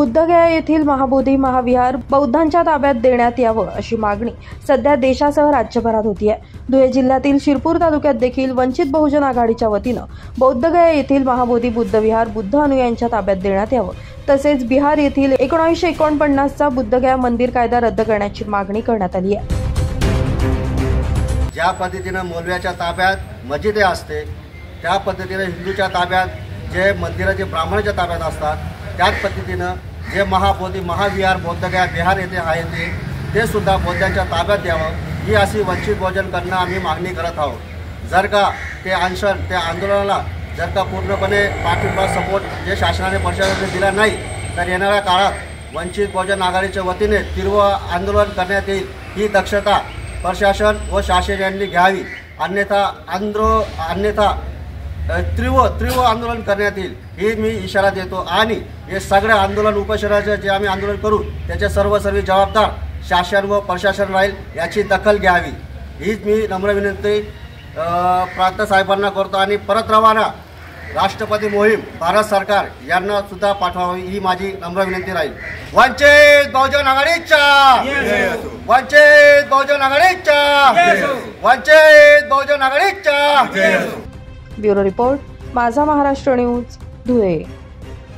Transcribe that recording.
बुद्धगया येथील महाबोधी महाविहार बौद्धांच्या ताब्यात देण्यात यावं अशी मागणी सध्या देशासह राज्यभरात होतीये। धुळे जिल्ह्यातील शिरपूर तालुक्यात देखील वंचित बहुजन आघाडीच्या वतीनं बौद्धगया येथील महाबोधी बुद्धविहार बुद्ध अनुयायांच्या ताब्यात देण्यात यावं, तसेच बिहार येथील 1949चा बुद्धगया मंदिर कायदा रद्द करण्याची मागणी करण्यात आली आहे। ज्या पद्धतीने मौलव्याच्या ताब्यात मस्जिदे असते, त्या पद्धतीने हिंदूच्या ताब्यात जे मंदिराचे ब्राह्मणाच्या ताब्यात असतात, त्याच पद्धतीनं जे महाबोधी महाविहार बौद्धगया बिहार येथे आहे ते सुद्धा बौद्धांच्या ताब्यात द्यावं, ही अशी वंचित बहुजनकडनं आम्ही मागणी करत आहोत। जर का ते अनशन त्या आंदोलनाला जर का पूर्णपणे पाठिंबा सपोर्ट जे शासनाने प्रशासनाने दिला नाही, तर येणाऱ्या काळात वंचित बहुजन आघाडीच्या वतीने तीव्र आंदोलन करण्यात येईल। ही दक्षता प्रशासन व शासन यांनी घ्यावी, अन्यथा तीव्र आंदोलन करण्यात येईल, ही मी इशारा देतो। आणि हे सगळे आंदोलन उपोषणाचे जे आम्ही आंदोलन करू त्याचे सर्व जबाबदार शासन व प्रशासन राहील, याची दखल घ्यावी, हीच मी नम्र विनंती प्रांत साहेबांना करतो। आणि परत रवाना राष्ट्रपती मोहीम भारत सरकार यांना सुद्धा पाठवावी, ही माझी नम्र विनंती राहील। वंचित बहुजन आघाडीच्या वंचित बहुजन आघाडीच्या वंचित बहुजन आघाडीच्या। ब्युरो रिपोर्ट, माझा महाराष्ट्र न्यूज, धुळे।